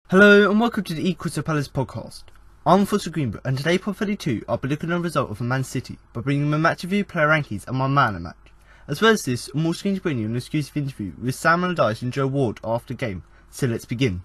Hello and welcome to the Crystal Palace podcast. I'm Alfonso Greenbrook and today part 32 I'll be looking at the result of a Man City by bringing my match review, player rankings and my man of the match. As well as this, I'm also going to bring you an exclusive interview with Sam Allardyce and Joe Ward after the game, so let's begin.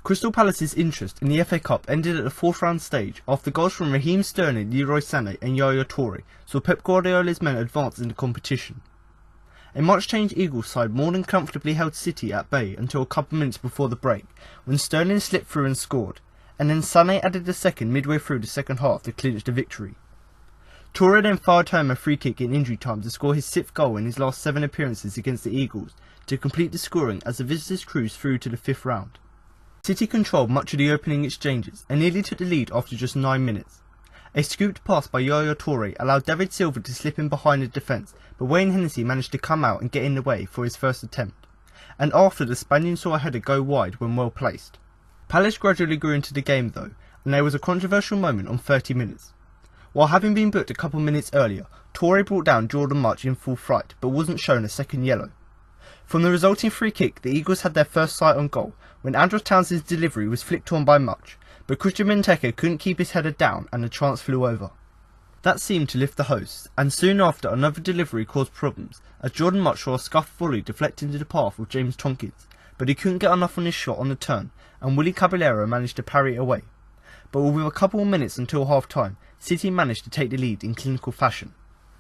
Crystal Palace's interest in the FA Cup ended at the fourth round stage after goals from Raheem Sterling, Leroy Sané and Yaya Touré saw Pep Guardiola's men advance in the competition. A much-changed Eagles side more than comfortably held City at bay until a couple minutes before the break, when Sterling slipped through and scored, and then Sané added the second midway through the second half to clinch the victory. Touré then fired home a free kick in injury time to score his 6th goal in his last 7 appearances against the Eagles to complete the scoring as the visitors cruised through to the 5th round. City controlled much of the opening exchanges and nearly took the lead after just 9 minutes. A scooped pass by Yaya Touré allowed David Silva to slip in behind the defence, but Wayne Hennessy managed to come out and get in the way for his first attempt. And after, the Spaniard saw a header go wide when well placed. Palace gradually grew into the game though, and there was a controversial moment on 30 minutes. While having been booked a couple minutes earlier, Touré brought down Jordan March in full fright but wasn't shown a second yellow. From the resulting free kick, the Eagles had their first sight on goal when Andros Townsend's delivery was flicked on by Much, but Christian Benteke couldn't keep his header down and the chance flew over. That seemed to lift the hosts, and soon after another delivery caused problems as Jordan Much saw a scuffed volley deflect into the path of James Tompkins, but he couldn't get enough on his shot on the turn and Willy Caballero managed to parry it away. But with a couple of minutes until half time, City managed to take the lead in clinical fashion.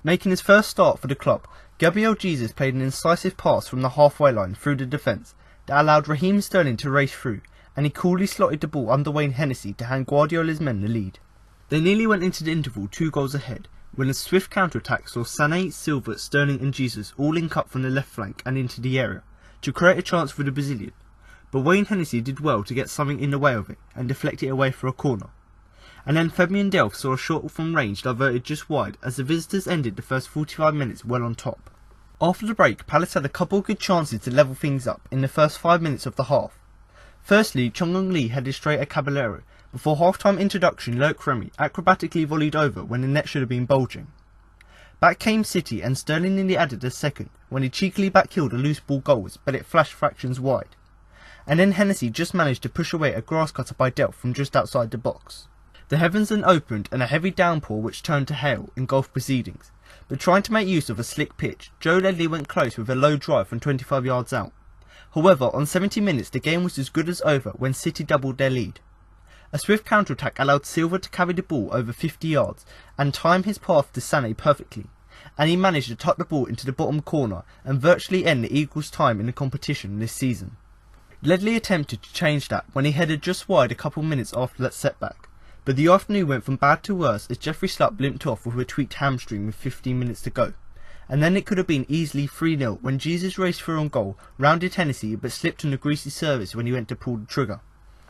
Making his first start for the club, Gabriel Jesus played an incisive pass from the halfway line through the defence that allowed Raheem Sterling to race through, and he coolly slotted the ball under Wayne Hennessy to hand Guardiola's men the lead. They nearly went into the interval 2 goals ahead, when a swift counter-attack saw Sané, Silva, Sterling and Jesus all link up from the left flank and into the area, to create a chance for the Brazilian, but Wayne Hennessy did well to get something in the way of it and deflect it away for a corner. And then Fabian Delph saw a shot from range diverted just wide as the visitors ended the first 45 minutes well on top. After the break, Palace had a couple of good chances to level things up in the first 5 minutes of the half. Firstly, Chong Lee headed straight at Caballero, before half-time introduction Loic Remy acrobatically volleyed over when the net should have been bulging. Back came City and Sterling nearly added a second when he cheekily backhilled a loose ball goals but it flashed fractions wide. And then Hennessy just managed to push away a grass cutter by Delph from just outside the box. The heavens then opened and a heavy downpour which turned to hail engulfed proceedings, but trying to make use of a slick pitch, Joe Ledley went close with a low drive from 25 yards out. However, on 70 minutes the game was as good as over when City doubled their lead. A swift counter-attack allowed Silva to carry the ball over 50 yards and time his path to Sané perfectly, and he managed to tuck the ball into the bottom corner and virtually end the Eagles' time in the competition this season. Ledley attempted to change that when he headed just wide a couple minutes after that setback, but the afternoon went from bad to worse as Jeffrey Schlupp limped off with a tweaked hamstring with 15 minutes to go, and then it could have been easily 3-0 when Jesus raced through on goal, rounded Hennessy but slipped on a greasy service when he went to pull the trigger.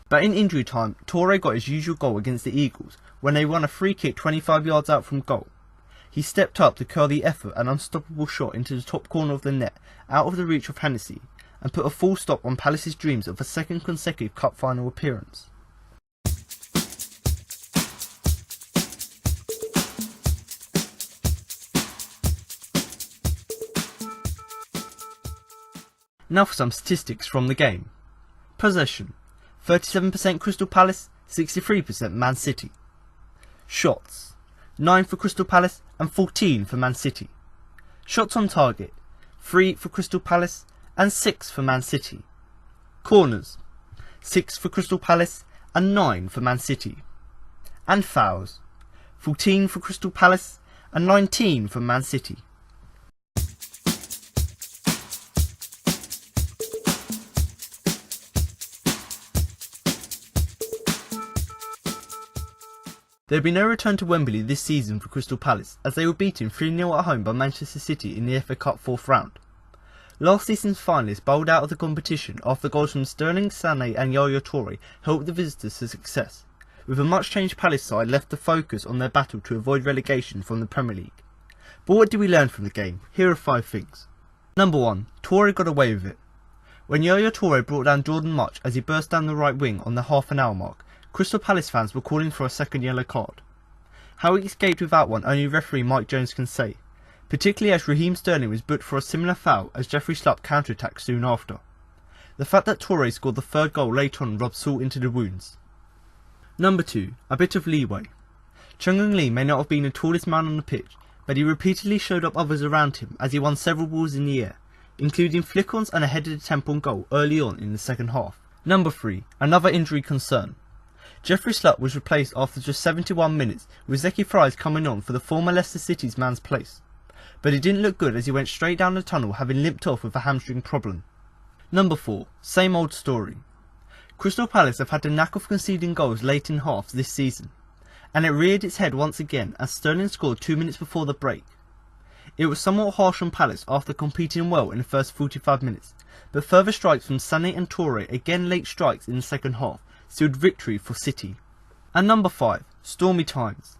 But in injury time, Touré got his usual goal against the Eagles when they won a free kick 25 yards out from goal. He stepped up to curl the effort and unstoppable shot into the top corner of the net, out of the reach of Hennessy, and put a full stop on Palace's dreams of a second consecutive cup final appearance. Now for some statistics from the game. Possession: 37% Crystal Palace, 63% Man City. Shots: 9 for Crystal Palace and 14 for Man City. Shots on target: 3 for Crystal Palace and 6 for Man City. Corners: 6 for Crystal Palace and 9 for Man City. And fouls: 14 for Crystal Palace and 19 for Man City. There will be no return to Wembley this season for Crystal Palace as they were beaten 3-0 at home by Manchester City in the FA Cup 4th round. Last season's finalists bowled out of the competition after goals from Sterling, Sané and Yaya Touré helped the visitors to success, with a much changed Palace side left to focus on their battle to avoid relegation from the Premier League. But what did we learn from the game? Here are 5 things. Number 1. Touré got away with it. When Yaya Touré brought down Jordan Much as he burst down the right wing on the half-an-hour mark, Crystal Palace fans were calling for a second yellow card. How he escaped without one only referee Mike Jones can say, particularly as Raheem Sterling was booked for a similar foul as Jeffrey Schlupp counter-attacked soon after. The fact that Touré scored the 3rd goal later on rubbed salt into the wounds. Number 2. A bit of leeway. Chung Lee may not have been the tallest man on the pitch, but he repeatedly showed up others around him as he won several balls in the air, including flick-ons and a headed attempt on goal early on in the second half. Number 3. Another injury concern. Jeffrey Schlupp was replaced after just 71 minutes, with Zeki Fries coming on for the former Leicester City's man's place. But it didn't look good as he went straight down the tunnel, having limped off with a hamstring problem. Number 4. Same old story. Crystal Palace have had the knack of conceding goals late in halves this season, and it reared its head once again as Sterling scored 2 minutes before the break. It was somewhat harsh on Palace after competing well in the first 45 minutes, but further strikes from Sané and Touré, again late strikes in the second half, sealed victory for City. And number 5. Stormy times.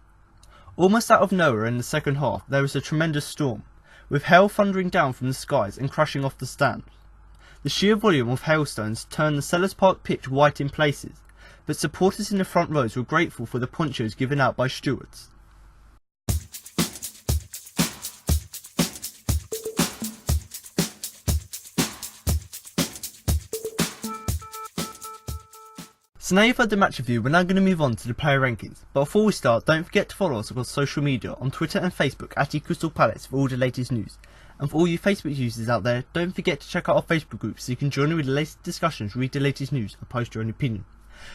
Almost out of nowhere in the second half there was a tremendous storm, with hail thundering down from the skies and crashing off the stands. The sheer volume of hailstones turned the Sellers Park pitch white in places, but supporters in the front rows were grateful for the ponchos given out by stewards. So now you've heard the match review, we're now going to move on to the player rankings. But before we start, don't forget to follow us across social media on Twitter and Facebook at Crystal Palace for all the latest news. And for all you Facebook users out there, don't forget to check out our Facebook group so you can join in with the latest discussions, read the latest news and post your own opinion.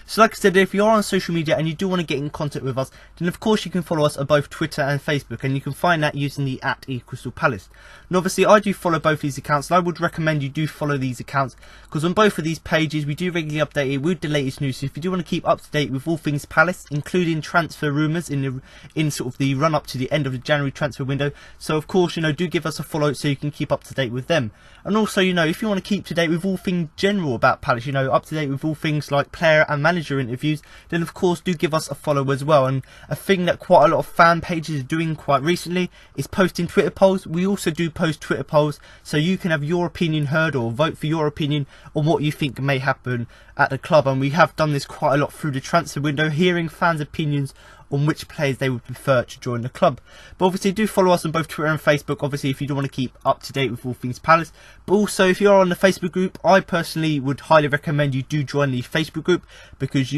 So like I said, if you are on social media and you do want to get in contact with us, then of course you can follow us on both Twitter and Facebook, and you can find that using the @eCrystalPalace. And obviously I do follow both these accounts, and I would recommend you do follow these accounts, because on both of these pages we do regularly update it with the latest news. So if you do want to keep up to date with all things Palace, including transfer rumours in sort of the run up to the end of the January transfer window, so of course, you know, do give us a follow so you can keep up to date with them. And also, you know, if you want to keep to date with all things general about Palace, you know, up to date with all things like player and manager interviews, then of course do give us a follow as well. And a thing that quite a lot of fan pages are doing quite recently is posting Twitter polls. We also do post Twitter polls so you can have your opinion heard or vote for your opinion on what you think may happen at the club. And we have done this quite a lot through the transfer window, hearing fans' opinions on which players they would prefer to join the club. But obviously do follow us on both Twitter and Facebook, obviously, if you do want to keep up to date with all things Palace. But also, if you are on the Facebook group, I personally would highly recommend you do join the Facebook group, because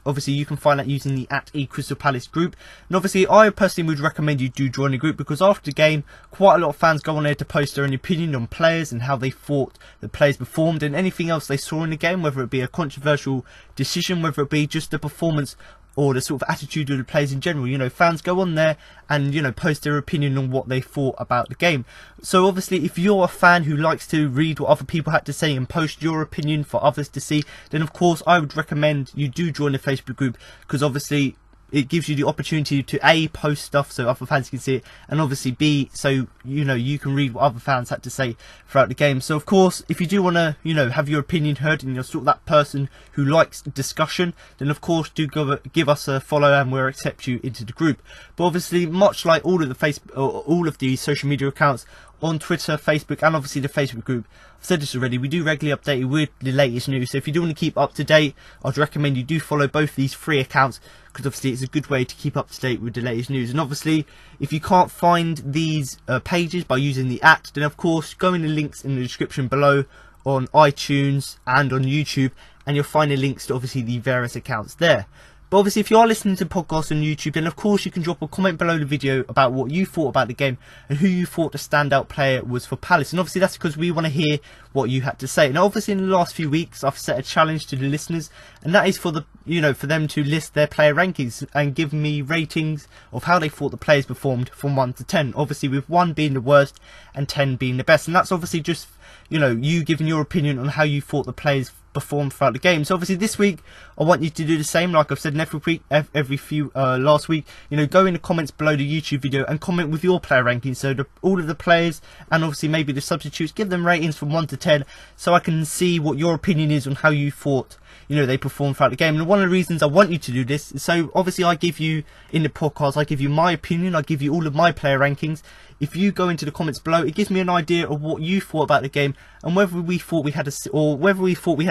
obviously you can find that using the @eCrystalPalace group. And obviously I personally would recommend you do join the group, because after the game quite a lot of fans go on there to post their own opinion on players and how they thought the players performed and anything else they saw in the game, whether it be a controversial decision, whether it be just the performance or the sort of attitude of the players in general. You know, fans go on there and, you know, post their opinion on what they thought about the game. So obviously if you're a fan who likes to read what other people had to say and post your opinion for others to see, then of course I would recommend you do join the Facebook group, because obviously it gives you the opportunity to A, post stuff so other fans can see it, and obviously B, so you know you can read what other fans had to say throughout the game. So of course, if you do want to, you know, have your opinion heard and you're sort of that person who likes discussion, then of course do give us a follow and we'll accept you into the group. But obviously, much like all of the Facebook or all of the social media accounts on Twitter, Facebook and obviously the Facebook group, I've said this already, we do regularly update you with the latest news. So if you do want to keep up to date, I'd recommend you do follow both these 3 accounts, because obviously it's a good way to keep up to date with the latest news. And obviously if you can't find these pages by using the then of course go in the links in the description below on iTunes and on YouTube, and you'll find the links to obviously the various accounts there. But obviously if you are listening to podcasts on YouTube, then of course you can drop a comment below the video about what you thought about the game and who you thought the standout player was for Palace. And obviously that's because we want to hear what you had to say. And obviously in the last few weeks I've set a challenge to the listeners, and that is for the, you know, for them to list their player rankings and give me ratings of how they thought the players performed from 1 to 10. Obviously with 1 being the worst and 10 being the best. And that's obviously just, you know, you giving your opinion on how you thought the players performed throughout the game. So obviously this week I want you to do the same, like I've said in every few last week. You know, go in the comments below the YouTube video and comment with your player rankings. So all of the players and obviously maybe the substitutes, give them ratings from 1 to 10 so I can see what your opinion is on how you thought, you know, they performed throughout the game. And one of the reasons I want you to do this is so obviously I give you in the podcast, I give you my opinion, I give you all of my player rankings. If you go into the comments below, it gives me an idea of what you thought about the game and whether we thought we had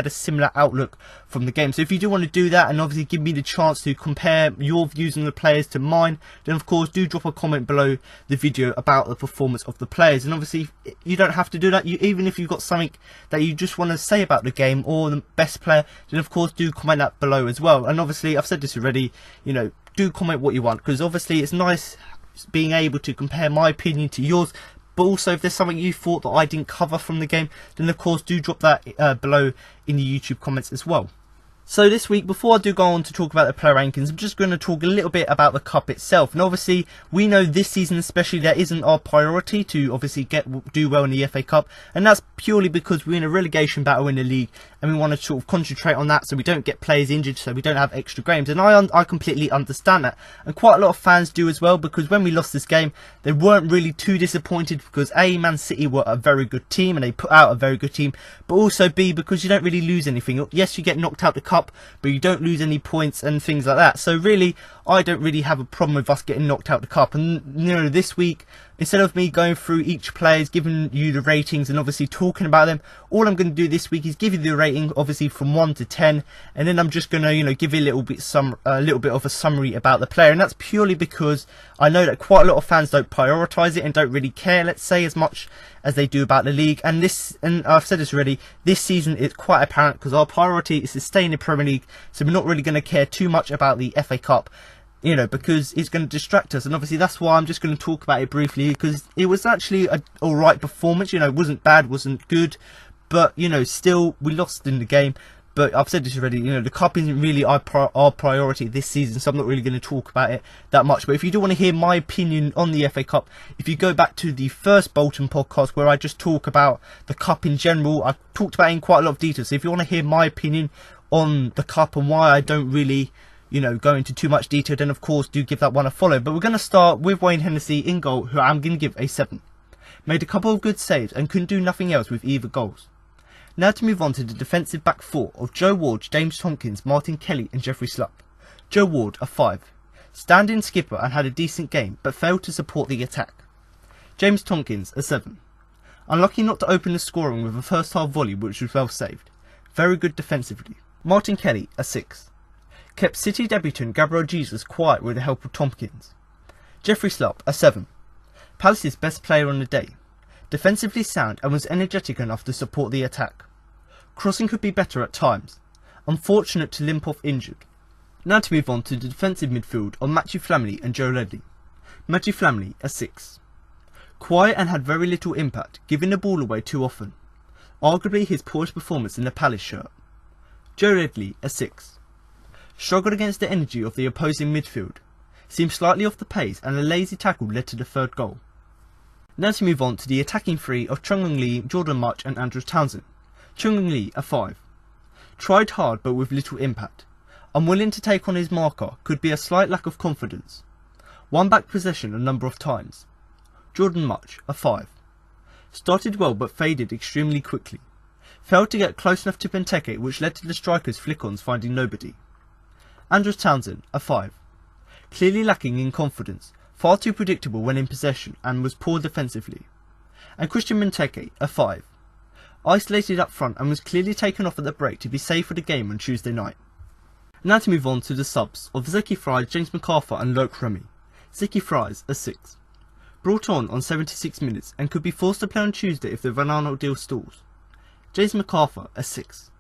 a similar outlook from the game. So if you do want to do that and obviously give me the chance to compare your views on the players to mine, then of course do drop a comment below the video about the performance of the players. And obviously you don't have to do that. Even if you've got something that you just want to say about the game or the best player, then of course do comment that below as well. And obviously I've said this already, you know, do comment what you want, because obviously it's nice being able to compare my opinion to yours. But also if there's something you thought that I didn't cover from the game, then of course do drop that below in the YouTube comments as well. So this week, before I do go on to talk about the player rankings, I'm just going to talk a little bit about the cup itself. And obviously, we know this season especially, that isn't our priority to obviously do well in the FA Cup. And that's purely because we're in a relegation battle in the league. And we want to sort of concentrate on that so we don't get players injured, so we don't have extra games. And I completely understand that. And quite a lot of fans do as well, because when we lost this game, they weren't really too disappointed because A, Man City were a very good team and they put out a very good team. But also B, because you don't really lose anything. Yes, you get knocked out the cup, but you don't lose any points and things like that. So really, I don't really have a problem with us getting knocked out the cup. And you know, this week, instead of me going through each players, giving you the ratings and obviously talking about them, all I'm going to do this week is give you the rating, obviously from 1 to 10, and then I'm just going to, you know, give you a little bit of a summary about the player. And that's purely because I know that quite a lot of fans don't prioritise it and don't really care, let's say, as much as they do about the league. And I've said this already, this season is quite apparent because our priority is to stay in the Premier League, so we're not really going to care too much about the FA Cup, you know, because it's going to distract us. And obviously that's why I'm just going to talk about it briefly, because it was actually a alright performance. You know, it wasn't bad, wasn't good, but you know, still we lost in the game. But I've said this already, you know, the cup isn't really our priority this season, so I'm not really going to talk about it that much. But if you do want to hear my opinion on the FA Cup, if you go back to the first Bolton podcast where I just talk about the cup in general, I talked about it in quite a lot of detail. So if you want to hear my opinion on the cup and why I don't really, you know, go into too much detail, then of course do give that one a follow. But we're going to start with Wayne Hennessy in goal, who I'm going to give a 7. Made a couple of good saves and couldn't do nothing else with either goals. Now to move on to the defensive back 4 of Joe Ward, James Tompkins, Martin Kelly and Jeffrey Schlupp. Joe Ward a 5. Stand-in skipper and had a decent game, but failed to support the attack. James Tompkins a 7. Unlucky not to open the scoring with a first half volley which was well saved. Very good defensively. Martin Kelly a 6. Kept City debutant Gabriel Jesus quiet with the help of Tompkins. Jeffrey Schlupp a 7. Palace's best player on the day. Defensively sound and was energetic enough to support the attack. Crossing could be better at times. Unfortunate to limp off injured. Now to move on to the defensive midfield of Matthew Flamley and Joe Ledley. Matthew Flamley a 6. Quiet and had very little impact, giving the ball away too often. Arguably his poorest performance in the Palace shirt. Joe Ledley a 6. Struggled against the energy of the opposing midfield. Seemed slightly off the pace and a lazy tackle led to the third goal. Now to move on to the attacking 3 of Chung Lee, Jordan Much and Andrew Townsend. Chung Lee a 5. Tried hard but with little impact. Unwilling to take on his marker, could be a slight lack of confidence. Won back possession a number of times. Jordan Much a 5. Started well but faded extremely quickly. Failed to get close enough to Benteke, which led to the strikers' flick-ons finding nobody. Andrew Townsend a 5. Clearly lacking in confidence, far too predictable when in possession and was poor defensively. And Christian Benteke a 5. Isolated up front and was clearly taken off at the break to be safe for the game on Tuesday night. Now to move on to the subs of Zeki Fries, James MacArthur and Loic Remy. Zeki Fries a 6. Brought on 76 minutes and could be forced to play on Tuesday if the Van Aanholt deal stalls. James MacArthur a 6.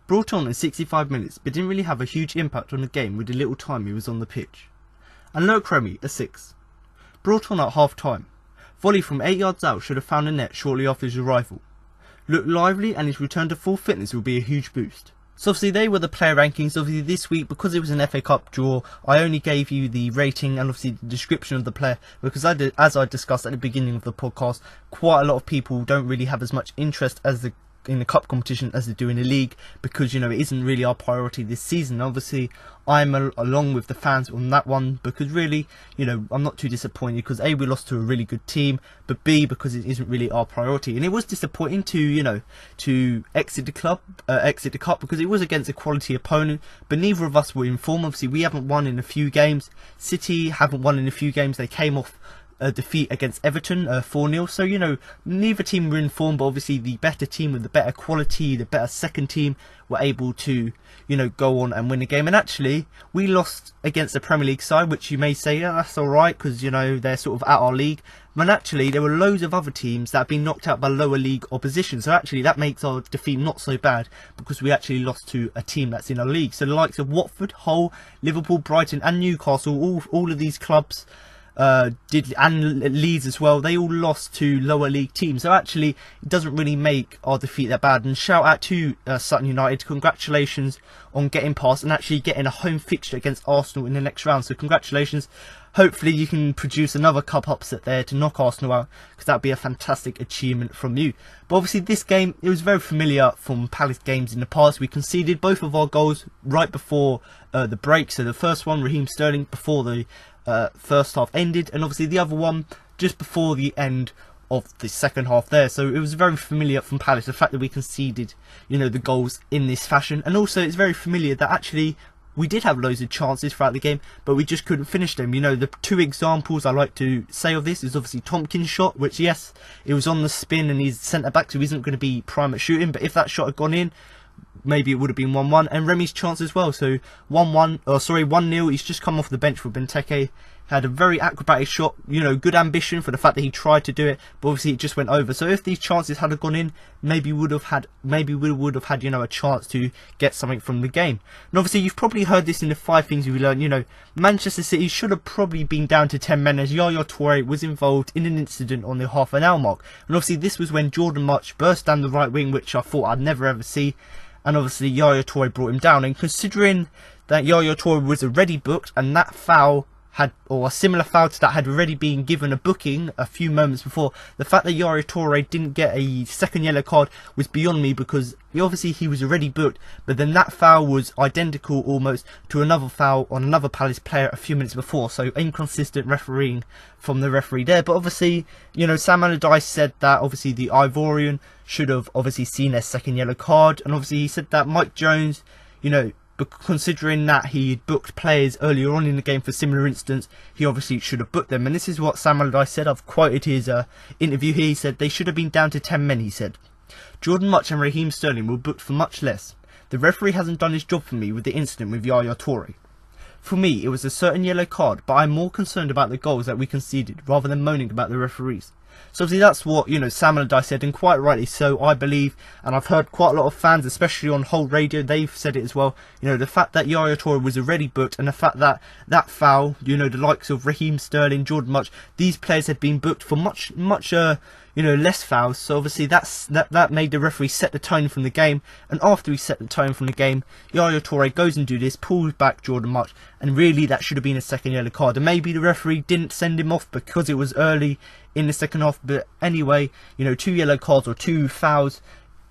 Brought on in 65 minutes but didn't really have a huge impact on the game with the little time he was on the pitch. And Loic Remy a 6. Brought on at half time. Volley from 8 yards out should have found a net shortly after his arrival. Looked lively and his return to full fitness will be a huge boost. So obviously they were the player rankings. Obviously this week, because it was an FA Cup draw, I only gave you the rating and obviously the description of the player, because as I discussed at the beginning of the podcast, quite a lot of people don't really have as much interest as the the cup competition as they do in the league, because it isn't really our priority this season. Obviously I'm along with the fans on that one, because really I'm not too disappointed, because A, we lost to a really good team, but B, because it isn't really our priority. And it was disappointing to to exit the cup, because it was against a quality opponent, but neither of us were in form. Obviously we haven't won in a few games, City haven't won in a few games, they came off a defeat against Everton 4-0, so neither team were in form, but obviously the better team with the better quality, the better second team, were able to go on and win the game. And actually we lost against the Premier League side, which you may say, yeah, that's alright, because they're sort of out our league, but actually there were loads of other teams that have been knocked out by lower league opposition, so actually that makes our defeat not so bad, because we actually lost to a team that's in our league. So the likes of Watford, Hull, Liverpool, Brighton and Newcastle, all of these clubs and Leeds as well, they all lost to lower league teams, so actually it doesn't really make our defeat that bad. And shout out to Sutton United, congratulations on getting past and actually getting a home fixture against Arsenal in the next round, so congratulations. Hopefully you can produce another cup upset there to knock Arsenal out, because that would be a fantastic achievement from you. But obviously this game, it was very familiar from Palace games in the past. We conceded both of our goals right before the break, so the first one, Raheem Sterling, before the first half ended, and obviously the other one just before the end of the second half there. So it was very familiar from Palace, the fact that we conceded the goals in this fashion. And also it's very familiar that actually we did have loads of chances throughout the game, but we just couldn't finish them. The two examples I like to say of this is obviously Tompkins' shot, which yes, it was on the spin and he's centre back, so he isn't going to be prime at shooting, but if that shot had gone in, maybe it would have been 1-1. And Remy's chance as well, so 1-0. He's just come off the bench for Benteke, had a very acrobatic shot, good ambition for the fact that he tried to do it, but obviously it just went over. So if these chances had gone in, maybe we would have had a chance to get something from the game. And obviously you've probably heard this in the 5 things we learned. Manchester City should have probably been down to 10 men, as Yaya Touré was involved in an incident on the half an hour mark. And obviously this was when Jordan March burst down the right wing, which I thought I'd never ever see, and obviously Yaya Touré brought him down. And considering that Yaya Touré was already booked, and that foul or a similar foul to that had already been given a booking a few moments before, the fact that Yaya Touré didn't get a second yellow card was beyond me, because obviously he was already booked, but then that foul was identical almost to another foul on another Palace player a few minutes before. So inconsistent refereeing from the referee there. But obviously Sam Allardyce said that obviously the Ivorian should have obviously seen a second yellow card, and obviously he said that Mike Jones, but considering that he booked players earlier on in the game for similar incidents, he obviously should have booked them. And this is what Sam Allardyce said. I've quoted his interview here. He said, "They should have been down to 10 men, he said. Jordan March and Raheem Sterling were booked for much less. The referee hasn't done his job for me with the incident with Yaya Touré. For me, it was a certain yellow card, but I'm more concerned about the goals that we conceded rather than moaning about the referees." So obviously that's what Sam Allardyce said, and quite rightly so, I believe. And I've heard quite a lot of fans, especially on Hull Radio, they've said it as well. The fact that Yaya Touré was already booked, and the fact that that foul, the likes of Raheem Sterling, Jordan March, these players had been booked for much less fouls. So obviously that made the referee set the tone from the game. And after he set the tone from the game, Yaya Touré goes and do this, pulls back Jordan March, and really that should have been a second yellow card. And maybe the referee didn't send him off because it was early in the second half, but anyway, 2 yellow cards or 2 fouls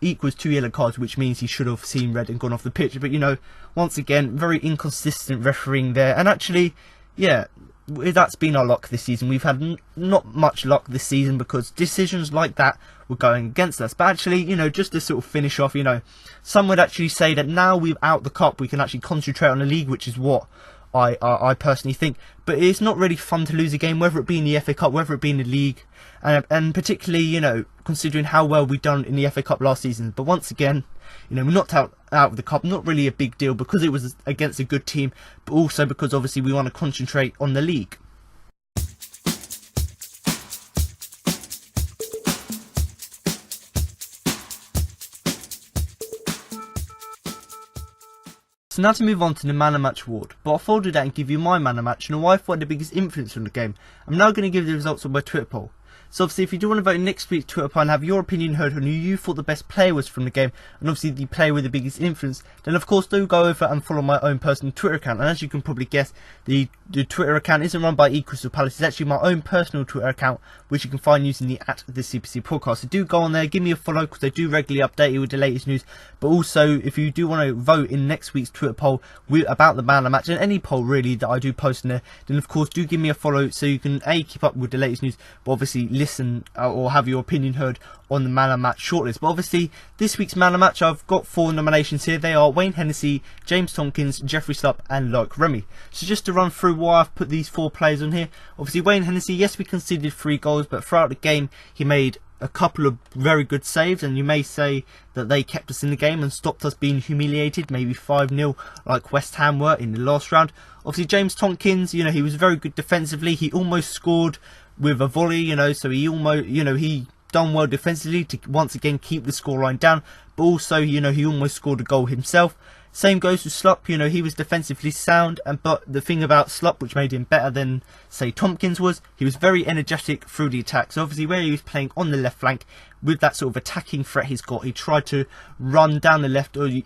equals 2 yellow cards, which means he should have seen red and gone off the pitch. But once again, very inconsistent refereeing there. And actually, yeah, that's been our luck this season. We've had not much luck this season, because decisions like that were going against us. But actually, just to sort of finish off, some would actually say that now we're out the cup, we can actually concentrate on the league, which is what I personally think. But it's not really fun to lose a game, whether it be in the FA Cup, whether it be in the league, and particularly considering how well we've done in the FA Cup last season. But once again, we're knocked out of the cup, not really a big deal, because it was against a good team, but also because obviously we want to concentrate on the league. So now to move on to the man of match award, but I'll fold it out and give you my man of match and who I thought had the biggest influence on the game. I'm now going to give the results of my Twitter poll. So obviously if you do want to vote in next week's Twitter poll and have your opinion heard on who you thought the best player was from the game, and obviously the player with the biggest influence, then of course do go over and follow my own personal Twitter account. And as you can probably guess, the Twitter account isn't run by Crystal Palace, it's actually my own personal Twitter account, which you can find using the @TheCPC podcast. So do go on there, give me a follow, because I do regularly update you with the latest news. But also, if you do want to vote in next week's Twitter poll about the man of the match, and any poll really that I do post in there, then of course do give me a follow so you can keep up with the latest news, but obviously listen or have your opinion heard on the man of the match shortlist. But obviously this week's man of the match, I've got 4 nominations here. They are Wayne Hennessy, James Tompkins, Jeffrey Schlupp and Loic Remy. So just to run through why I've put these 4 players on here. Obviously Wayne Hennessy, yes, we conceded 3 goals, but throughout the game he made a couple of very good saves, and you may say that they kept us in the game and stopped us being humiliated, maybe 5-0 like West Ham were in the last round. Obviously James Tompkins, you know, he was very good defensively. He almost scored with a volley, you know, so he almost, you know, he done well defensively to once again keep the scoreline down, but also, you know, he almost scored a goal himself. Same goes with Schlupp, you know, he was defensively sound, but the thing about Schlupp which made him better than, say, Tompkins was, he was very energetic through the attack. So obviously where he was playing on the left flank, with that sort of attacking threat he's got, he tried to run down the left to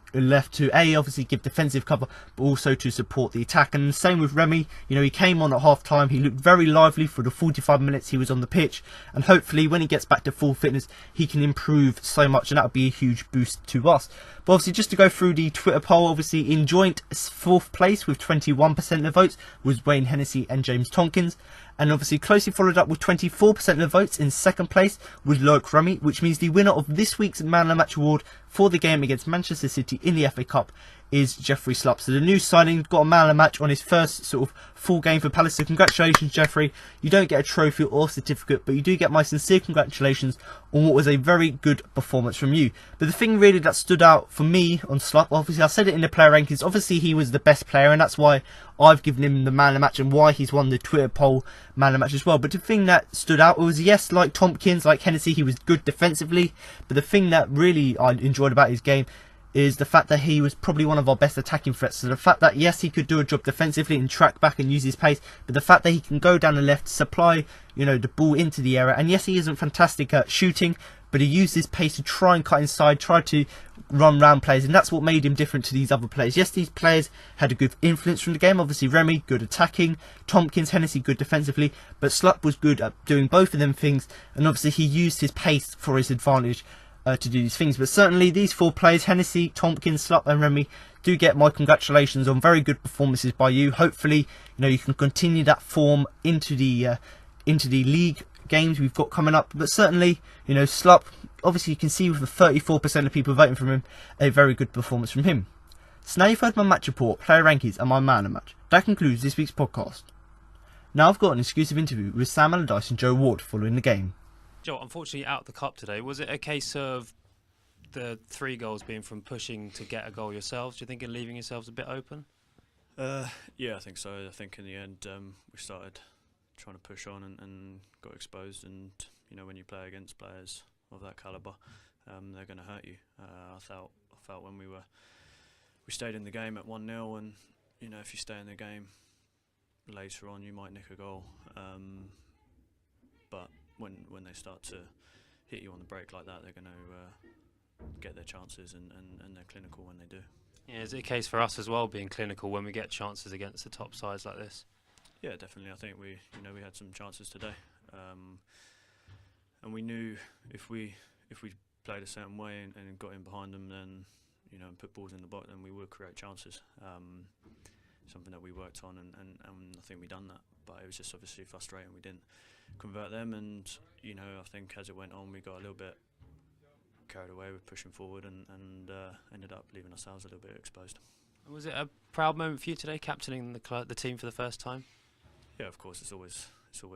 obviously give defensive cover, but also to support the attack. And the same with Remy, you know, he came on at half time, he looked very lively for the 45 minutes he was on the pitch, and hopefully when he gets back to full fitness he can improve so much, and that would be a huge boost to us. But obviously just to go through the Twitter poll, obviously in joint 4th place with 21% of the votes was Wayne Hennessy and James Tompkins. And obviously closely followed up with 24% of the votes in 2nd place was Loic Remy, which means the winner of this week's Man of the Match award for the game against Manchester City in the FA Cup is Jeffrey Schlupp. So the new signing got a Man of the Match on his first sort of full game for Palace. So congratulations, Jeffrey. You don't get a trophy or certificate, but you do get my sincere congratulations on what was a very good performance from you. But the thing really that stood out for me on Schlupp, obviously I said it in the player rankings, obviously he was the best player, and that's why I've given him the Man of the Match and why he's won the Twitter poll Man of the Match as well. But the thing that stood out was, yes, like Tompkins, like Hennessy, he was good defensively, but the thing that really I enjoyed about his game is the fact that he was probably one of our best attacking threats. So the fact that, yes, he could do a job defensively and track back and use his pace, but the fact that he can go down the left, supply, you know, the ball into the area, and yes, he isn't fantastic at shooting, but he used his pace to try and cut inside, try to run round players, and that's what made him different to these other players. Yes, these players had a good influence from the game. Obviously Remy, good attacking, Tompkins, Hennessy, good defensively, but Schlupp was good at doing both of them things, and obviously he used his pace for his advantage to do these things. But certainly these 4 players, Hennessy, Tompkins, Schlupp and Remy, do get my congratulations on very good performances by you. Hopefully, you know, you can continue that form into the league games we've got coming up. But certainly, you know, Schlupp, obviously you can see with the 34% of people voting for him, a very good performance from him. So now you've heard my match report, player rankings and my man of the match. That concludes this week's podcast. Now I've got an exclusive interview with Sam Allardyce and Joe Ward following the game. Joe, unfortunately out of the cup today, was it a case of the 3 goals being from pushing to get a goal yourselves? Do you think of leaving yourselves a bit open? Yeah, I think so. I think in the end we started trying to push on and got exposed, and you know, when you play against players of that calibre, they're going to hurt you. I felt when we stayed in the game at 1-0, and you know, if you stay in the game later on you might nick a goal, but when they start to hit you on the break like that, they're going to get their chances, and they're clinical when they do. Yeah, is it a case for us as well being clinical when we get chances against the top sides like this? Yeah, definitely. I think we had some chances today, and we knew if we played a certain way and got in behind them, then you know, and put balls in the box, then we would create chances. Something that we worked on, and I think we done that. But it was just obviously frustrating we didn't convert them, and you know, I think as it went on we got a little bit carried away with pushing forward, and ended up leaving ourselves a little bit exposed. Was it a proud moment for you today, captaining the team for the first time? Yeah, of course. It's always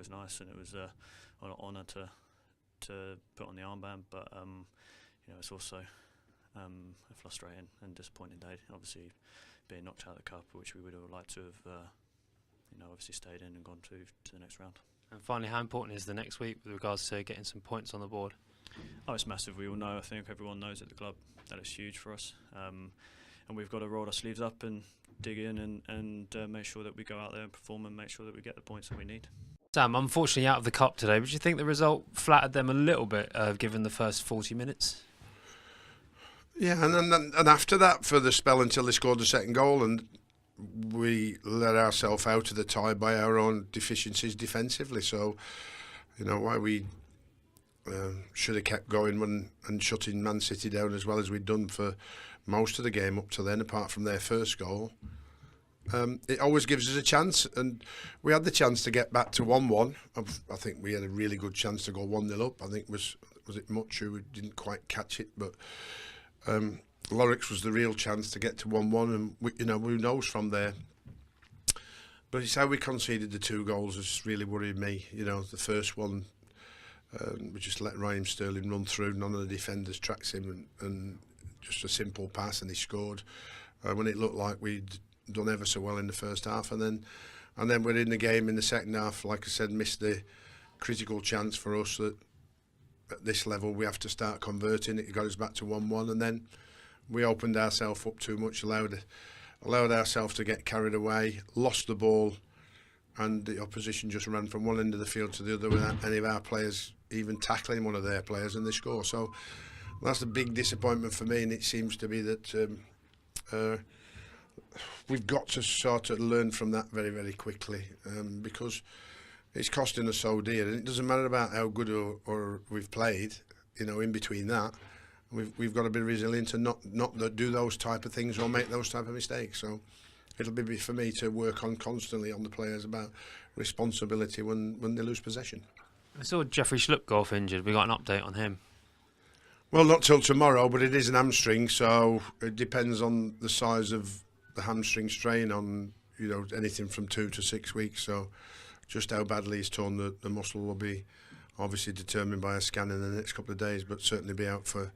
nice, and it was an honour to put on the armband. But you know, it's also a frustrating and disappointing day. Obviously, being knocked out of the cup, which we would have liked to have, you know, obviously stayed in and gone to the next round. And finally, how important is the next week with regards to getting some points on the board? Oh, it's massive. We all know. I think everyone knows at the club that it's huge for us, and we've got to roll our sleeves up and dig in and make sure that we go out there and perform and make sure that we get the points that we need. Sam, unfortunately out of the cup today, but do you think the result flattered them a little bit, given the first 40 minutes? Yeah, and after that, for the spell until they scored the second goal, and we let ourselves out of the tie by our own deficiencies defensively. So, why we should have kept going and shutting Man City down as well as we'd done for most of the game up to then, apart from their first goal. It always gives us a chance, and we had the chance to get back to 1-1. I think we had a really good chance to go 1-0 up. I think was it Much who didn't quite catch it, but Lorix was the real chance to get to 1-1, and who knows from there. But it's how we conceded the 2 goals that's really worried me. The first one, we just let Raheem Sterling run through. None of the defenders tracks him, and just a simple pass, and he scored when it looked like we'd done ever so well in the first half, and then we're in the game in the second half. Like I said, missed the critical chance for us that at this level we have to start converting. It got us back to 1-1, and then we opened ourselves up too much, allowed ourselves to get carried away, lost the ball, and the opposition just ran from one end of the field to the other without any of our players even tackling one of their players, and they score. So that's a big disappointment for me, and it seems to be that we've got to sort of learn from that very, very quickly, because it's costing us so dear. And it doesn't matter about how good or we've played, in between that. We've got to be resilient and not do those type of things or make those type of mistakes. So it'll be for me to work on constantly on the players about responsibility when they lose possession. I saw Jeffrey Schlupp go off injured. We got an update on him. Well, not till tomorrow, but it is an hamstring, so it depends on the size of the hamstring strain on, anything from 2 to 6 weeks. So just how badly he's torn the muscle will be obviously determined by a scan in the next couple of days, but certainly be out for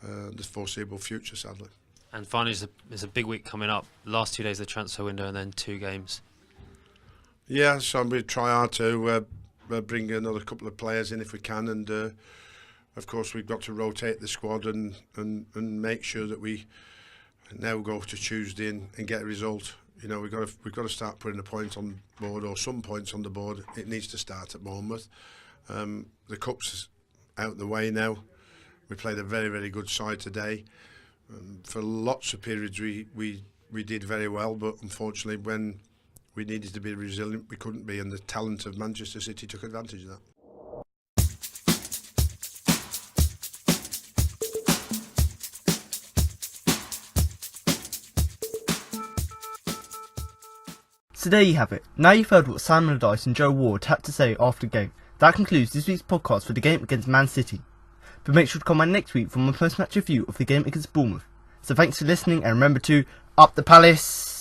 the foreseeable future, sadly. And finally, there's a big week coming up. Last 2 days of the transfer window, and then 2 games. Yeah, so we try hard to bring another couple of players in if we can, and of course we've got to rotate the squad and make sure that we now go to Tuesday and get a result. We've got to start putting a point on board, or some points on the board. It needs to start at Bournemouth. The cup's out the way now. We played a very, very good side today. For lots of periods we did very well, but unfortunately when we needed to be resilient we couldn't be, and the talent of Manchester City took advantage of that. So there you have it. Now you've heard what Simon Allardyce and Joe Ward had to say after the game. That concludes this week's podcast for the game against Man City. But make sure to come back next week for my post-match review of the game against Bournemouth. So thanks for listening, and remember to up the Palace!